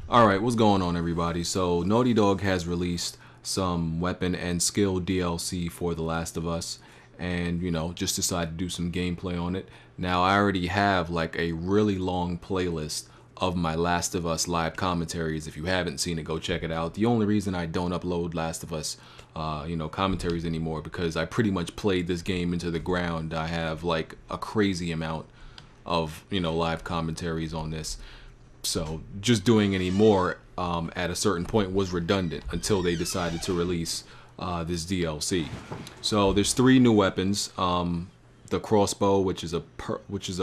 Alright, what's going on, everybody? So, Naughty Dog has released some weapon and skill DLC for The Last of Us, and, just decided to do some gameplay on it. Now, I already have like a really long playlist of my Last of Us live commentaries. If you haven't seen it, go check it out. The only reason I don't upload Last of Us, commentaries anymore because I pretty much played this game into the ground. I have like a crazy amount of, live commentaries on this. So just doing any more at a certain point was redundant until they decided to release this DLC. So there's three new weapons. The crossbow, which is a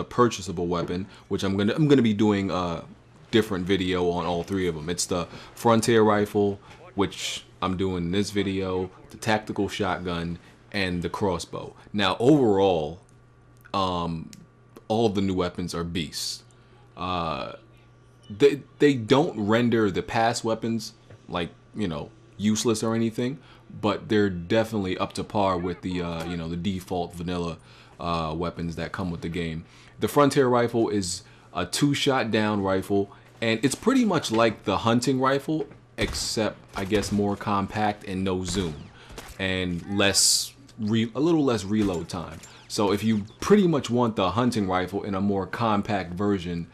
purchasable weapon, which I'm gonna be doing a different video on all three of them. It's the frontier rifle, which I'm doing in this video, the tactical shotgun, and the crossbow. Now overall, all of the new weapons are beasts. They don't render the past weapons like useless or anything, but they're definitely up to par with the the default vanilla weapons that come with the game. The frontier rifle is a two-shot down rifle, and it's pretty much like the hunting rifle, except I guess more compact and no zoom, and a little less reload time. So if you pretty much want the hunting rifle in a more compact version,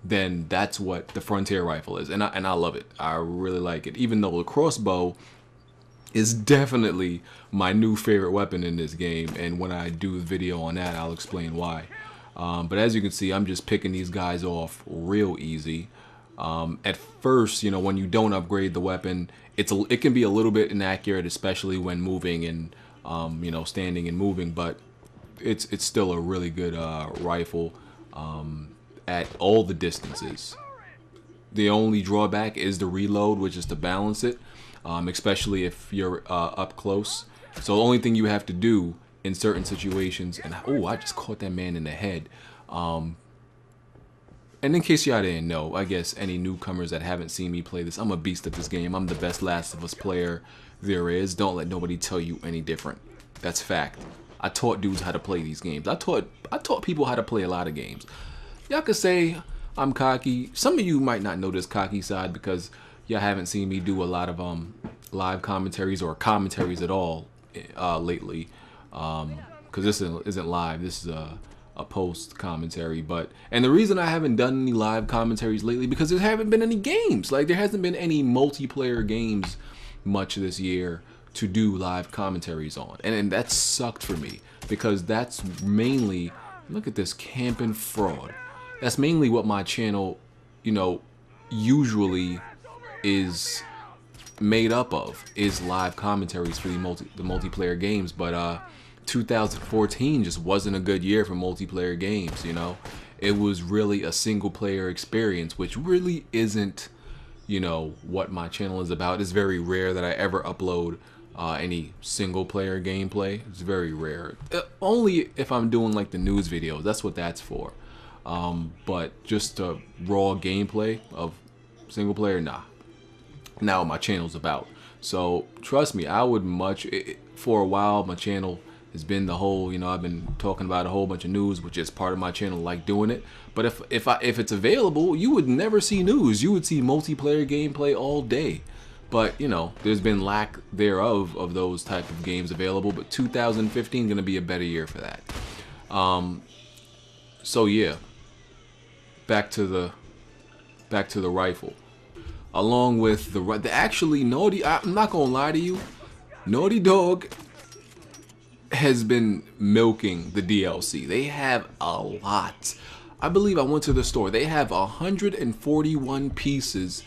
then that's what the frontier rifle is, and I love it. I really like it, even though the crossbow is definitely my new favorite weapon in this game, and when I do a video on that, I'll explain why. But as you can see, I'm just picking these guys off real easy. At first, when you don't upgrade the weapon, it can be a little bit inaccurate, especially when moving and standing and moving, but it's still a really good rifle at all the distances. The only drawback is the reload, which is to balance it, especially if you're up close. So the only thing you have to do in certain situations, and oh, I just caught that man in the head. And in case y'all didn't know, I guess any newcomers that haven't seen me play this, I'm a beast at this game. I'm the best Last of Us player there is. Don't let nobody tell you any different. That's fact. I taught dudes how to play these games. I taught people how to play a lot of games. Y'all could say I'm cocky. Some of you might not know this cocky side because y'all haven't seen me do a lot of live commentaries or commentaries at all lately. Because this isn't live. This is a post commentary. And the reason I haven't done any live commentaries lately because there haven't been any games. Like there hasn't been any multiplayer games much this year to do live commentaries on, and that sucked for me because that's mainly, look at this camping fraud. That's mainly what my channel, usually is made up of, is live commentaries for the multiplayer games. But 2014 just wasn't a good year for multiplayer games. It was really a single player experience, which really isn't, what my channel is about. It's very rare that I ever upload any single player gameplay. It's very rare. Only if I'm doing like the news videos. That's what that's for. But just a raw gameplay of single player, nah. Now what my channel's about. So trust me, I would for a while my channel has been the whole, I've been talking about a whole bunch of news, which is part of my channel, like doing it. But if it's available, you would never see news. You would see multiplayer gameplay all day. But there's been lack thereof of those type of games available. But 2015 gonna be a better year for that. So yeah, back to the rifle. Along with actually I'm not gonna lie to you, Naughty Dog has been milking the DLC. They have a lot. I believe I went to the store. They have 141 pieces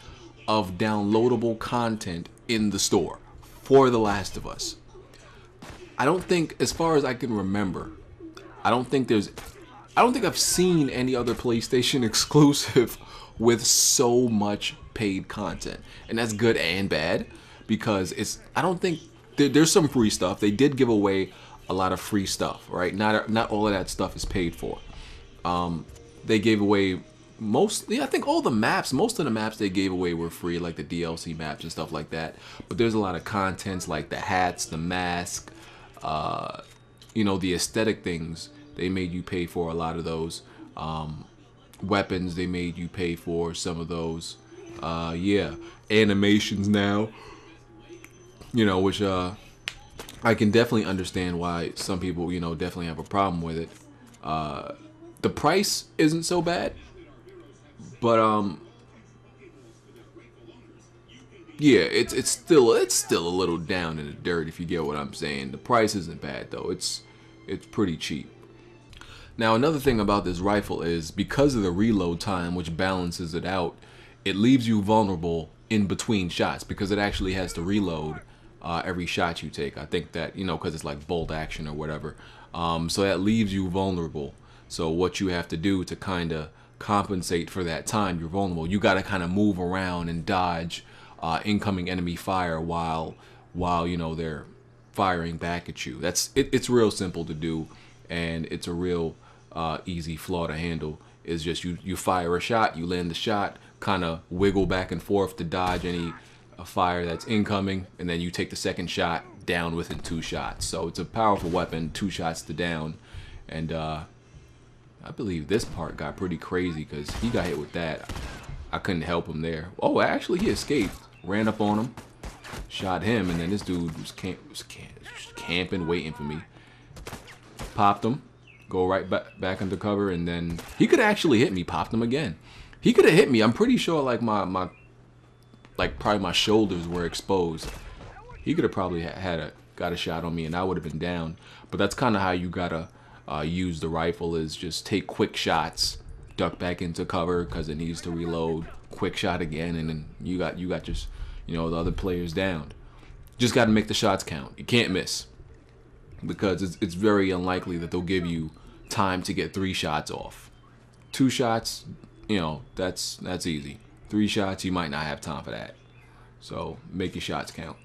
of downloadable content in the store for The Last of Us. I don't think, as far as I can remember, I don't think I've seen any other PlayStation exclusive with so much paid content. And that's good and bad because I don't think there's some free stuff. They did give away a lot of free stuff, right? Not all of that stuff is paid for. They gave away I think most of the maps they gave away were free, like the DLC maps and stuff like that. But there's a lot of contents like the hats, the mask, the aesthetic things. They made you pay for a lot of those. Weapons, they made you pay for some of those. Yeah, animations now, which I can definitely understand why some people, definitely have a problem with it. The price isn't so bad, but yeah, it's still a little down in the dirt if you get what I'm saying. The price isn't bad though. It's pretty cheap. Now another thing about this rifle is because of the reload time, which balances it out, it leaves you vulnerable in between shots because it actually has to reload every shot you take. I think that because it's like bolt action or whatever, so that leaves you vulnerable. So what you have to do to kind of compensate for that time you're vulnerable, you got to kind of move around and dodge incoming enemy fire while they're firing back at you. It's real simple to do, and it's a real easy flaw to handle. Is just you fire a shot, you land the shot, kind of wiggle back and forth to dodge any fire that's incoming, and then you take the second shot down within 2 shots. So it's a powerful weapon, 2 shots to down, and I believe this part got pretty crazy because he got hit with that. I couldn't help him there. Oh, actually he escaped. Ran up on him, shot him, and then this dude was camping, waiting for me. Popped him, go right back under cover, and then he could actually hit me. Popped him again. He could have hit me. I'm pretty sure like probably my shoulders were exposed. He could have probably got a shot on me, and I would have been down. But that's kind of how you gotta use the rifle, is just take quick shots, duck back into cover because it needs to reload, quick shot again, and then you got just the other players down. Just got to make the shots count. You can't miss, because it's very unlikely that they'll give you time to get 3 shots off. 2 shots, that's easy. 3 shots, you might not have time for that. So make your shots count.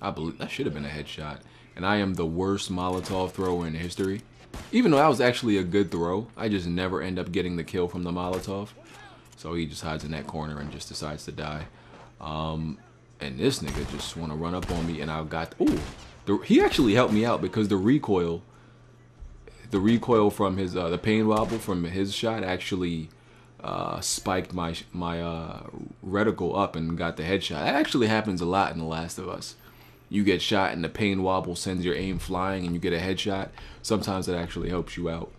I believe that should have been a headshot. And I am the worst Molotov thrower in history. Even though that was actually a good throw, I just never end up getting the kill from the Molotov. So he just hides in that corner and just decides to die. And this nigga just want to run up on me, and I got... Ooh! He actually helped me out because the recoil from his... the pain wobble from his shot actually spiked my reticle up and got the headshot. That actually happens a lot in The Last of Us. You get shot and the pain wobble sends your aim flying and you get a headshot. Sometimes it actually helps you out.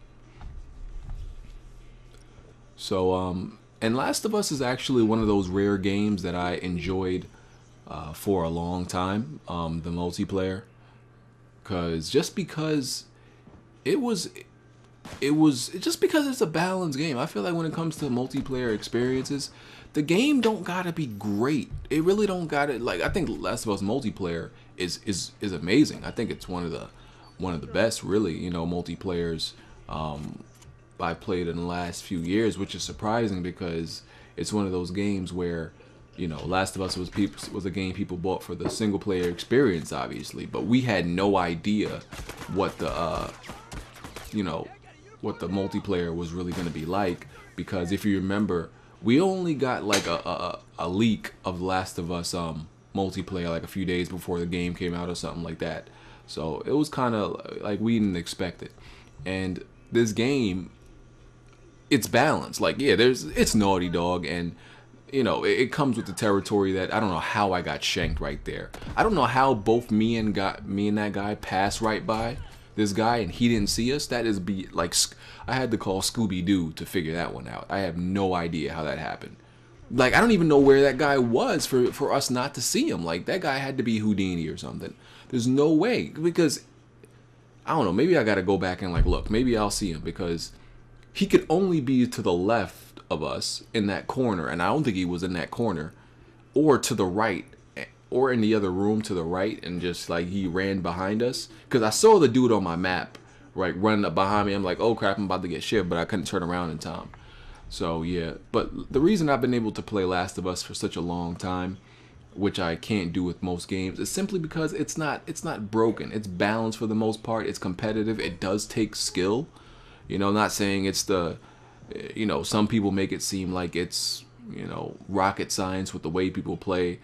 So, and Last of Us is actually one of those rare games that I enjoyed for a long time, the multiplayer. Just because it's a balanced game. I feel like when it comes to multiplayer experiences, the game don't gotta be great. It really don't gotta, like, I think Last of Us multiplayer is amazing. I think it's one of the best, really, multiplayers I've played in the last few years, which is surprising because it's one of those games where, Last of Us was a game people bought for the single player experience, obviously, but we had no idea what the multiplayer was really going to be like, because if you remember, we only got like a leak of Last of Us multiplayer like a few days before the game came out or something like that. So it was kind of like we didn't expect it. And this game, it's balanced. Like, yeah, it's Naughty Dog, and it comes with the territory that I don't know how I got shanked right there. I don't know how both me and that guy passed right by this guy and he didn't see us. That is like, I had to call Scooby-Doo to figure that one out. I have no idea how that happened. Like, I don't even know where that guy was for us not to see him. Like, that guy had to be Houdini or something. There's no way, because I don't know, maybe I gotta go back and like look. Maybe I'll see him, because he could only be to the left of us in that corner, and I don't think he was in that corner, or to the right, or in the other room to the right, and just like he ran behind us, because I saw the dude on my map right running up behind me. I'm like, oh crap, I'm about to get shit, but I couldn't turn around in time. So yeah, but the reason I've been able to play Last of Us for such a long time, which I can't do with most games, is simply because it's not broken. It's balanced for the most part. It's competitive. It does take skill. Not saying it's some people make it seem like it's rocket science with the way people play.